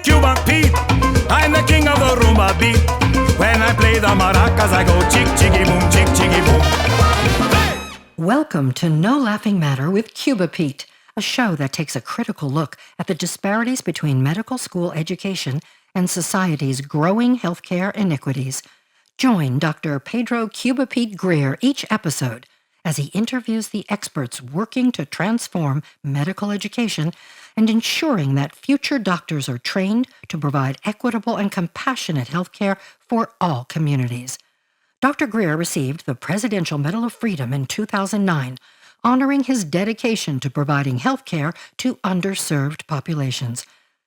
Cuba Pete. I'm the king of the rumba beat. When I play the maracas, I go chick, chiggy, boom, chick, chiggy, boom. Hey! Welcome to No Laughing Matter with Cuba Pete, a show that takes a critical look at the disparities between medical school education and society's growing healthcare inequities. Join Dr. Pedro Cuba Pete Greer each episode as he interviews the experts working to transform medical education and ensuring that future doctors are trained to provide equitable and compassionate healthcare for all communities. Dr. Greer received the Presidential Medal of Freedom in 2009, honoring his dedication to providing healthcare to underserved populations.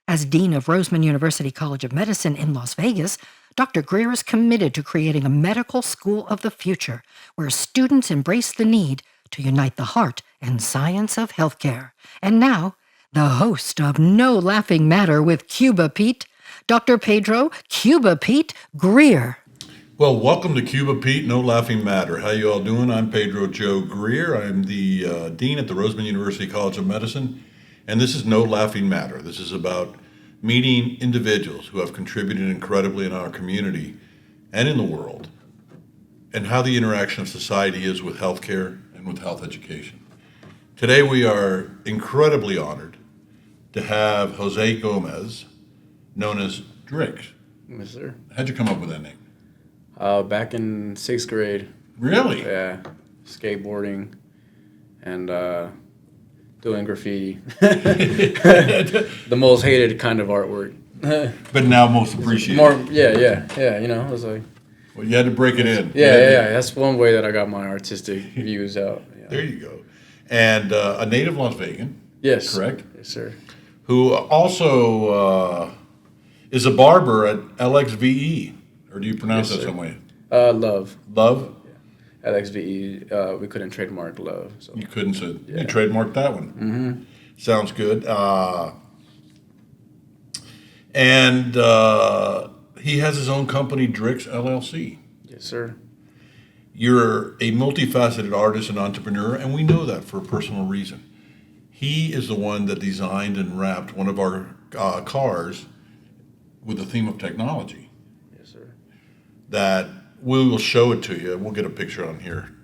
As Dean of Roseman University College of Medicine in Las Vegas, Dr. Greer is committed to creating a medical school of the future where students embrace the need to unite the heart and science of healthcare. And now, the host of No Laughing Matter with Cuba Pete, Dr. Pedro Cuba Pete Greer. Well, welcome to Cuba Pete, No Laughing Matter. How you all doing? I'm Pedro Joe Greer. I'm the Dean at the Roseman University College of Medicine, and this is No Laughing Matter. This is about meeting individuals who have contributed incredibly in our community and in the world, and how the interaction of society is with healthcare and with health education. Today we are incredibly honored to have José Gomez, known as DRIX. Yes, sir. How'd you come up with that name? Back in 6th grade. Really? Yeah. Skateboarding and doing graffiti. The most hated kind of artwork. But now most appreciated. More, yeah. You know, it was like. Well, you had to break it in. Yeah. That's one way that I got my artistic views out. Yeah. There you go. And a native Las Vegan. Yes. Correct? Yes, sir. Who also is a barber at LXVE. Or do you pronounce Yes, that sir. some way? Love. Love? LXVE, we couldn't trademark love. So. You couldn't say. Yeah. You trademarked that one. Mm-hmm. Sounds good. And he has his own company, DRIX LLC. Yes, sir. You're a multifaceted artist and entrepreneur, and we know that for a personal reason. He is the one that designed and wrapped one of our cars with the theme of technology. Yes, sir. That we will show it to you. We'll get a picture on here.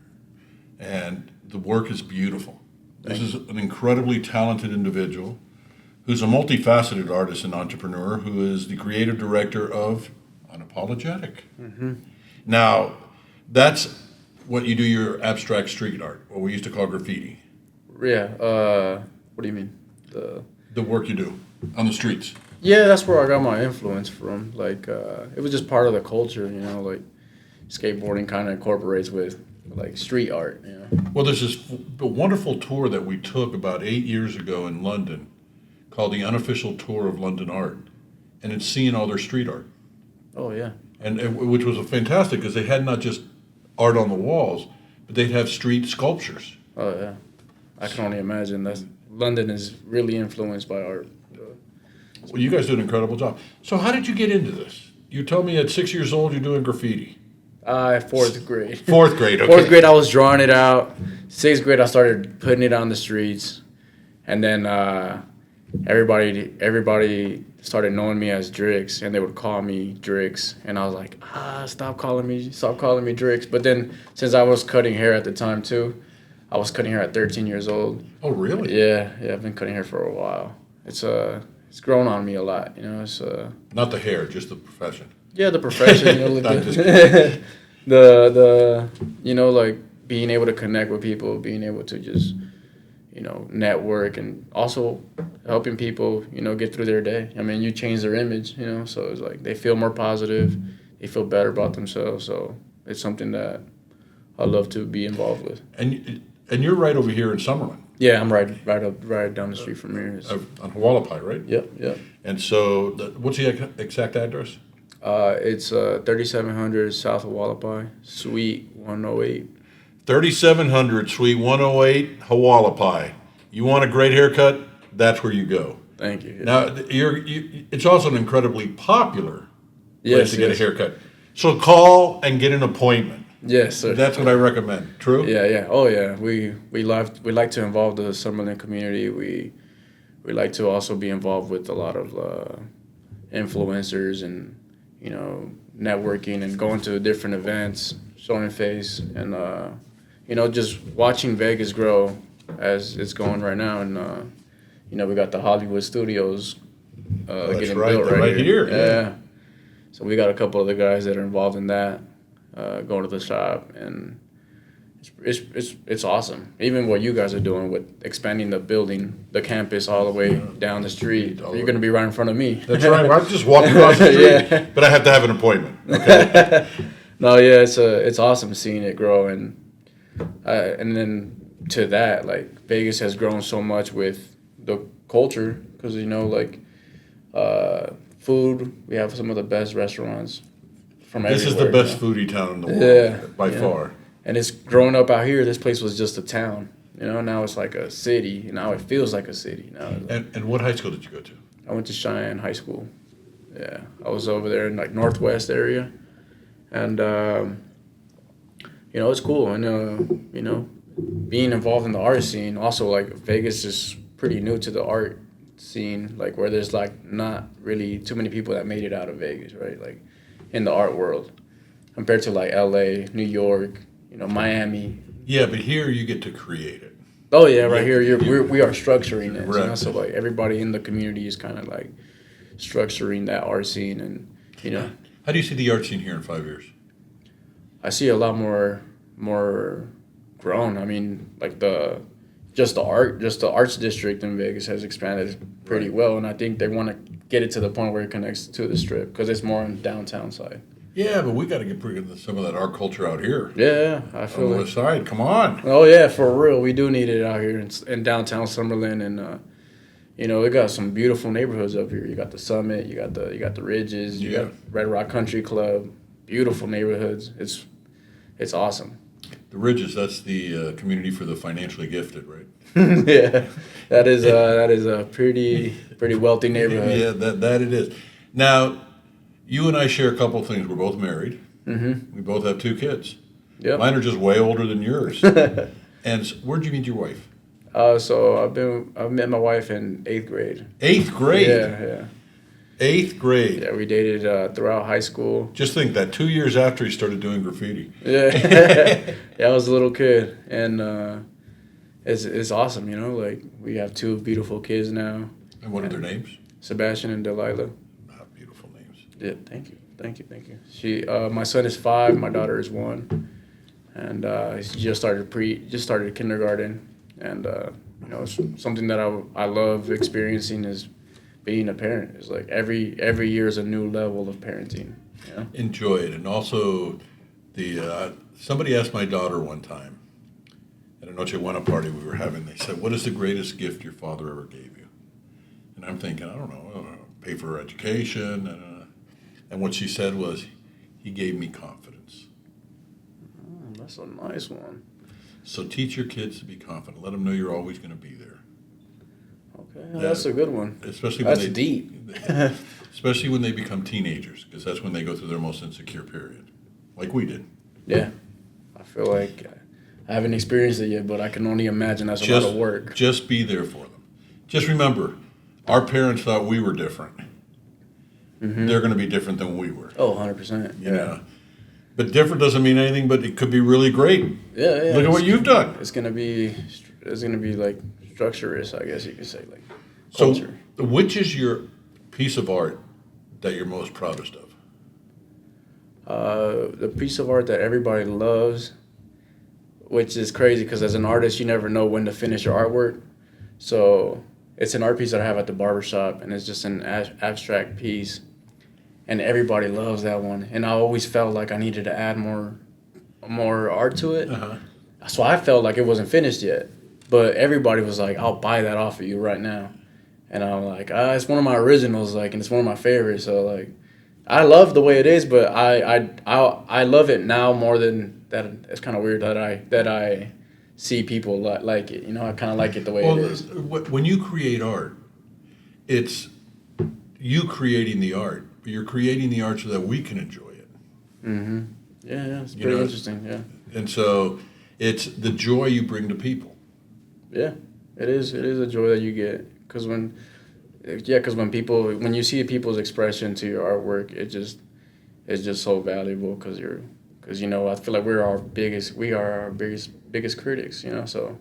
And the work is beautiful. This is an incredibly talented individual who's a multifaceted artist and entrepreneur who is the creative director of UNAPLGTIC. Mm-hmm. Now, that's what you do your abstract street art, what we used to call graffiti. Yeah. What do you mean? The work you do on the streets. Yeah, that's where I got my influence from. Like, it was just part of the culture, you know, like skateboarding kind of incorporates with like street art, you know. Well, there's this wonderful tour that we took about 8 years ago in London called the Unofficial Tour of London Art. And it's seeing all their street art. Oh, yeah. And which was fantastic because they had not just art on the walls, but they'd have street sculptures. Oh, yeah. I can only imagine that London is really influenced by art. Well, you guys did an incredible job. So how did you get into this? You told me at 6 years old you're doing graffiti. 4th grade. 4th grade, okay. 4th grade, I was drawing it out. 6th grade, I started putting it on the streets. And then everybody started knowing me as DRIX, and they would call me DRIX. And I was like, stop calling me DRIX. But then, since I was cutting hair at the time, too, I was cutting hair at 13 years old. Oh, really? Yeah, I've been cutting hair for a while. It's grown on me a lot, you know. It's Not the hair, just the profession. yeah, the profession, you know, I'm just kidding. the you know, like being able to connect with people, being able to just, you know, network, and also helping people, you know, get through their day. I mean, you change their image, you know, so it's like they feel more positive, they feel better about themselves. So it's something that I love to be involved with. And you're right over here in Summerlin. Yeah, I'm right down the street from here. On Hualapai, right? Yep. And so, what's the exact address? It's 3700 South of Hualapai, Suite 108. 3700 Suite 108, Hualapai. You want a great haircut? That's where you go. Thank you. Now, it's also an incredily popular place to get a Yes. haircut. So call and get an appointment. Yes, sir. That's what I recommend. True? Yeah. Oh, yeah. We like to involve the Summerlin community. We like to also be involved with a lot of influencers and, you know, networking and going to different events, showing face, and, you know, just watching Vegas grow as it's going right now. And, you know, we got the Hollywood Studios getting built right here. Yeah. So we got a couple of the guys that are involved in that, going to the shop, and it's awesome. Even what you guys are doing with expanding the building, the campus all the way down the street. You're going to be right in front of me. That's right. I'm just walking across the street, Yeah. but I have to have an appointment. Okay. No, yeah, it's awesome seeing it grow, and then to that, like, Vegas has grown so much with the culture, because, you know, like, food, we have some of the best restaurants from everywhere. This is the best foodie town in the world, Yeah, by far. And it's growing up out here. This place was just a town, you know. Now it's like a city. And now it feels like a city. Now. And what high school did you go to? I went to Cheyenne High School. Yeah, I was over there in like Northwest area, and you know, it's cool. And you know, being involved in the art scene. Also, like, Vegas is pretty new to the art scene. Like, where there's like not really too many people that made it out of Vegas, right? Like, in the art world, compared to like LA, New York, you know, Miami. Yeah, but here you get to create it. Oh yeah, right here we are structuring it. Right. You know? So like everybody in the community is kind of like structuring that art scene, and, you know. How do you see the art scene here in 5 years? I see a lot more grown. I mean, like the arts district in Vegas has expanded pretty well, and I think they want to get it to the point where it connects to the Strip, because it's more on the downtown side. Yeah, but we got to get some of that art culture out here. Yeah, I feel On the like. west side, come on. Oh yeah, for real, we do need it out here in downtown Summerlin, and you know, we got some beautiful neighborhoods up here. You got the Summit, you got the Ridges, you got Red Rock Country Club, beautiful neighborhoods. It's awesome. The Ridges, that's the community for the financially gifted, right? Yeah, that is a pretty wealthy neighborhood. Yeah, that it is. Now, you and I share a couple of things. We're both married. Mm-hmm. We both have 2 kids. Yep. Mine are just way older than yours. And where'd you meet your wife? So I met my wife in 8th grade. 8th grade? Yeah. 8th grade. Yeah, we dated throughout high school. Just think that 2 years after he started doing graffiti. Yeah. Yeah, I was a little kid, and it's awesome, you know. Like, we have 2 beautiful kids now. And what are their names? Sebastian and Delilah. Beautiful names. Yeah, thank you. She, my son is 5, my daughter is 1, and he just started kindergarten, and you know, it's something that I love experiencing is being a parent. It's like every year is a new level of parenting. You know? Enjoy it, and also somebody asked my daughter one time at a Noche Buena party we were having. They said, "What is the greatest gift your father ever gave you?" And I'm thinking, I don't know, pay for her education. And what she said was, he gave me confidence. That's a nice one. So teach your kids to be confident. Let them know you're always going to be there. Okay, that's a good one. Especially that's deep. Especially when they become teenagers, because that's when they go through their most insecure period, like we did. Yeah. I feel like I haven't experienced it yet, but I can only imagine that's a lot of work. Just be there for them. Just remember, our parents thought we were different. Mm-hmm. They're going to be different than we were. Oh, 100%. You know? But different doesn't mean anything, but it could be really great. Yeah. Look at what you've done. It's gonna be like structurist, I guess you could say, like culture. So, which is your piece of art that you're most proudest of? The piece of art that everybody loves, which is crazy because as an artist, you never know when to finish your artwork. So it's an art piece that I have at the barber shop, and it's just an abstract piece. And everybody loves that one. And I always felt like I needed to add more art to it. Uh-huh. So I felt like it wasn't finished yet. But everybody was like, I'll buy that off of you right now. And I'm like, it's one of my originals, like, and it's one of my favorites. So, like, I love the way it is, but I love it now more than that. It's kind of weird that I see people like it. You know, I kind of like it the way it is. When you create art, it's you creating the art. You're creating the art so that we can enjoy it. Mm-hmm. Yeah, it's pretty interesting, yeah. And so it's the joy you bring to people. Yeah, it is a joy that you get. Because when Yeah, because when you see people's expression to your artwork, it's just so valuable because I feel like we are our biggest critics, so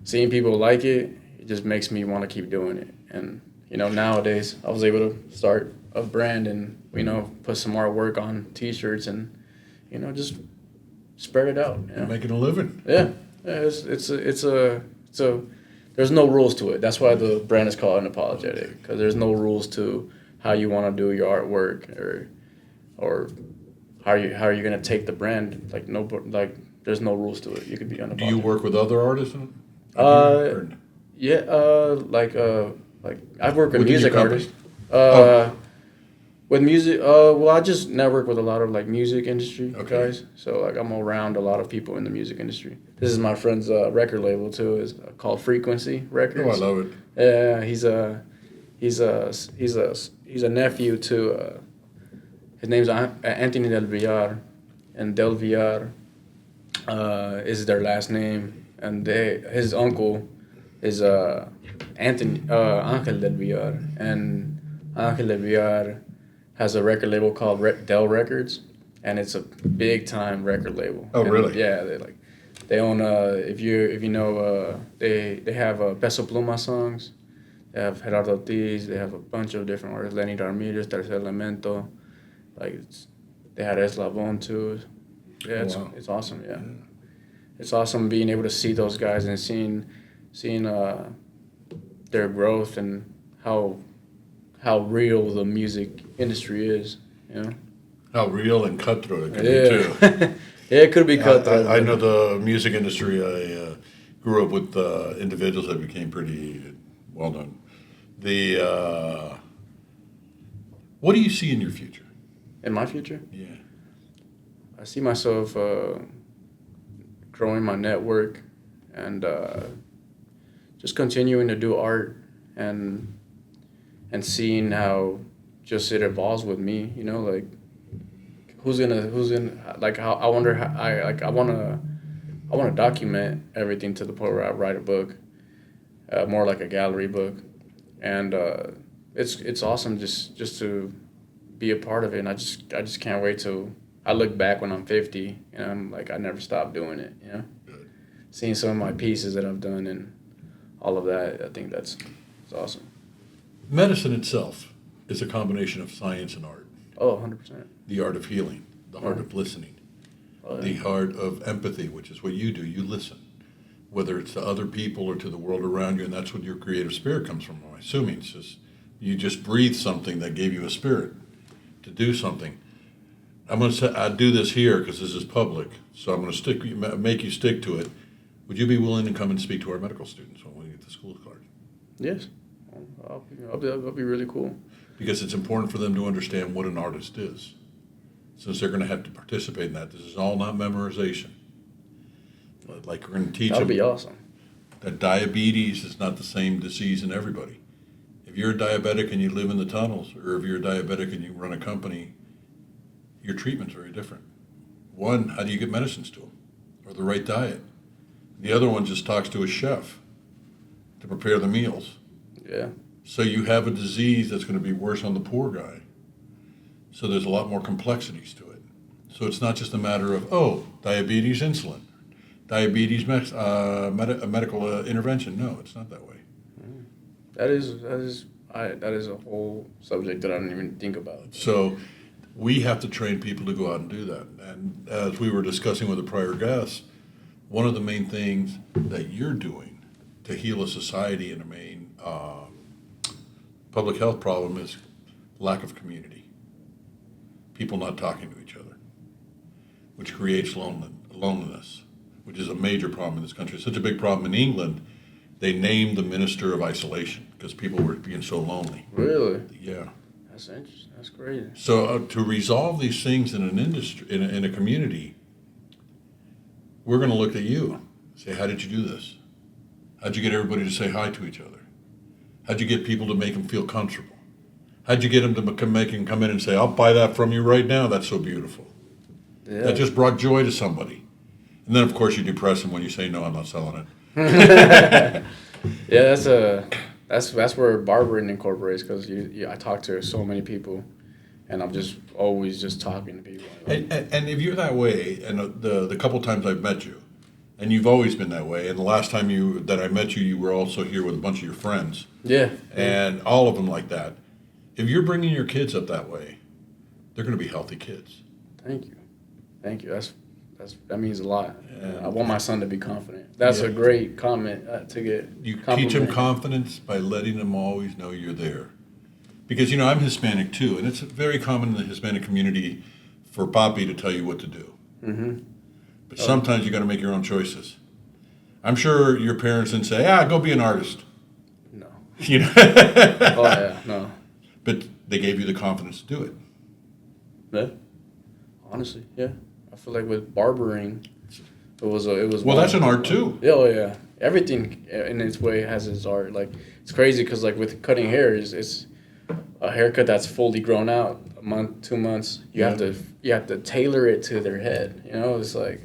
seeing people like it just makes me want to keep doing it. And nowadays I was able to start a brand and put some artwork on T-shirts and just spread it out. Making a living. Yeah, it's a there's no rules to it. That's why the brand is called Unapologetic, because there's no rules to how you want to do your artwork or how are you gonna take the brand. There's no rules to it. You could be unapologetic. Do you work with other artists? Yeah, I've worked with music artists. With music, I just network with a lot of music industry guys. So I'm around a lot of people in the music industry. This is my friend's record label too. It's called Frequency Records. Oh, I love it. Yeah, he's a nephew to. His name's Anthony Del Villar, and Del Villar is their last name, and his uncle is Angel Del Villar, and Angel Del Villar has a record label called Del Records, and it's a big time record label. Oh, and really? Yeah, they own if you know they have Peso Pluma songs, they have Gerardo Ortiz, they have a bunch of different artists, Lenny Ramirez, Tercer Elemento, they had Eslabon too. Yeah, it's awesome. Yeah, it's awesome being able to see those guys and seeing their growth and how real the music industry is, How real and cutthroat it can be, too. Yeah, it could be cutthroat. I know the music industry. I grew up with individuals that became pretty well known. What do you see in your future? In my future? Yeah. I see myself growing my network and just continuing to do art and seeing how just it evolves with me, who's gonna how I wonder how I wanna document everything to the point where I write a book, more like a gallery book, and it's awesome just to be a part of it, and I just can't wait till I look back when I'm 50 and I'm I never stopped doing it, Good. Seeing some of my pieces that I've done and all of that, I think it's awesome. Medicine itself is a combination of science and art. Oh, 100%. The art of healing, the art of listening, the art of empathy, which is what you do. You listen, whether it's to other people or to the world around you, and that's what your creative spirit comes from, I'm assuming. It's just, you just breathe something that gave you a spirit to do something. I'm going to say, I do this here because this is public, so I'm going to make you stick to it. Would you be willing to come and speak to our medical students when we get the school card? Yes. That'll be really cool. Because it's important for them to understand what an artist is. Since they're going to have to participate in that. This is all not memorization. We're going to teach them. That'll be awesome. That diabetes is not the same disease in everybody. If you're a diabetic and you live in the tunnels, or if you're a diabetic and you run a company, your treatment's very different. One, how do you get medicines to them? Or the right diet? The other one just talks to a chef to prepare the meals. Yeah. So you have a disease that's going to be worse on the poor guy. So there's a lot more complexities to it. So it's not just a matter of, diabetes, insulin, diabetes, medical intervention. No, it's not that way. That is a whole subject that I didn't even think about. So we have to train people to go out and do that. And as we were discussing with a prior guest, one of the main things that you're doing to heal a society and a main public health problem is lack of community. People not talking to each other, which creates loneliness, which is a major problem in this country. It's such a big problem in England, they named the minister of isolation because people were being so lonely. Really? Yeah. That's interesting. That's great. So to resolve these things in an industry, in a community, we're going to look at you, say, how did you do this? How'd you get everybody to say hi to each other? How'd you get people to make them feel comfortable? How'd you get them to come in and say, I'll buy that from you right now? That's so beautiful. Yeah. That just brought joy to somebody. And then, of course, you depress them when you say, no, I'm not selling it. Yeah, that's where barbering incorporates, because I talk to so many people, and I'm just always just talking to people. And if you're that way, and the couple times I've met you, and you've always been that way, and the last time that I met you, you were also here with a bunch of your friends. Yeah. And all of them like that. If you're bringing your kids up that way, they're going to be healthy kids. Thank you. That means a lot. I want my son to be confident. That's a great comment to get. You teach them confidence by letting them always know you're there. Because, I'm Hispanic too, and it's very common in the Hispanic community for Papi to tell you what to do. Mm-hmm. But sometimes you got to make your own choices. I'm sure your parents didn't say, go be an artist. No. Oh, yeah, no. But they gave you the confidence to do it. Yeah. Honestly, yeah. I feel like with barbering, it was. Well, that's an art too. Oh yeah. Everything in its way has its art. Like, it's crazy because like with cutting hair, it's a haircut that's fully grown out. A month, 2 months. You have to tailor it to their head. It's like,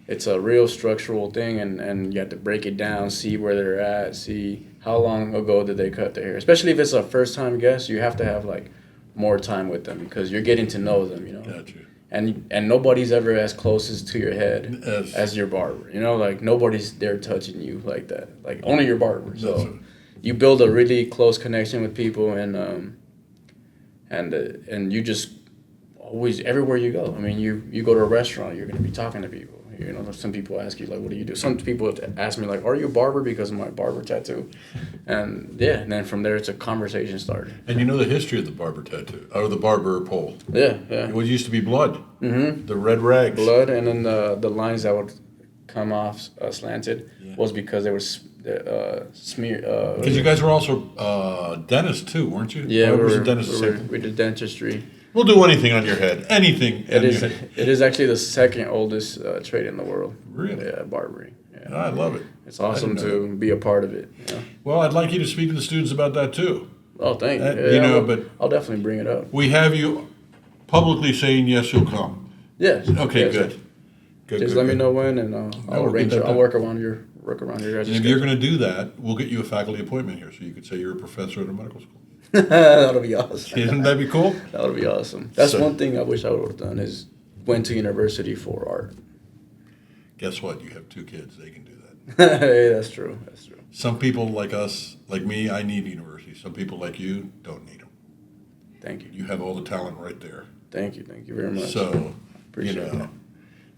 it's a real structural thing, and you have to break it down, see where they're at, see how long ago did they cut their hair. Especially if it's a first time guest, you have to have like more time with them because you're getting to know them. Gotcha. And nobody's ever as close to your head as your barber. Like nobody's there touching you like that. Like only your barber. So you build a really close connection with people, and you just always, everywhere you go. I mean, you go to a restaurant, you're going to be talking to people. Some people ask you like, what do you do? Some people ask me like, are you a barber, because of my barber tattoo? And then from there it's a conversation started. And the history of the barber tattoo, or the barber pole. Yeah. It used to be blood. Mm-hmm. The red rags. Blood, and then the lines that would come off slanted was because they were smeared. Because you guys were also dentists too, weren't you? Yeah, we did dentistry. We'll do anything on your head. Anything. It is actually the second oldest trade in the world. Really? Yeah, barbering. Yeah. I love it. It's awesome to be a part of it. Well, I'd like you to speak to the students about that too. Oh, thank you. But I'll definitely bring it up. We have you publicly saying yes, you'll come. Yes. Okay, yes, good. Good. Just let me know when, and I'll arrange it. I'll work around your guys'. And if you're going to do that, we'll get you a faculty appointment here, so you could say you're a professor at a medical school. That'll be awesome. Isn't that be cool? That would be awesome. That's one thing I wish I would have done, is went to university for art. Guess what? You have 2 kids. They can do that. Hey, that's true. Some people like us, like me, I need university. Some people like you don't need them. Thank you. You have all the talent right there. Thank you very much. So, appreciate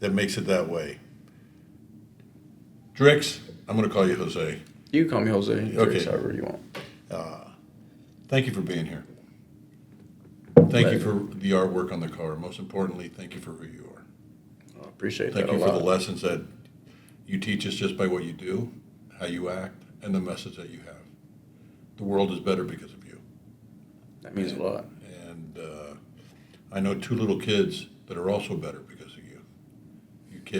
that makes it that way. DRIX, I'm going to call you Jose. You can call me Jose. Okay. However you want. Thank you for being here. Thank you for the artwork on the car. Most importantly, thank you for who you are. I appreciate that a lot. Thank you for the lessons that you teach us just by what you do, how you act, and the message that you have. The world is better because of you. That means a lot. And I know 2 little kids that are also better because of you.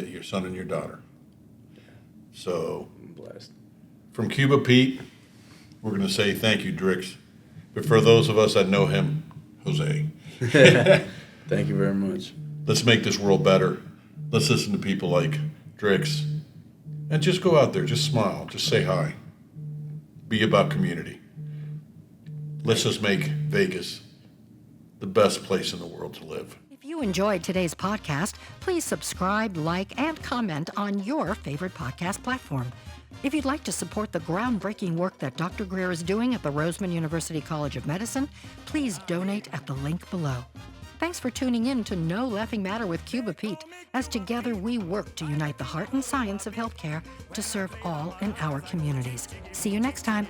Your son and your daughter. So, I'm blessed. From Cuba Pete, we're going to say thank you, DRIX. But for those of us that know him, Jose. Thank you very much. Let's make this world better. Let's listen to people like DRIX. And just go out there, just smile, just say hi. Be about community. Let's just make Vegas the best place in the world to live. If you enjoyed today's podcast, please subscribe, like, and comment on your favorite podcast platform. If you'd like to support the groundbreaking work that Dr. Greer is doing at the Roseman University College of Medicine, please donate at the link below. Thanks for tuning in to No Laughing Matter with Cuba Pete, as together we work to unite the heart and science of healthcare to serve all in our communities. See you next time.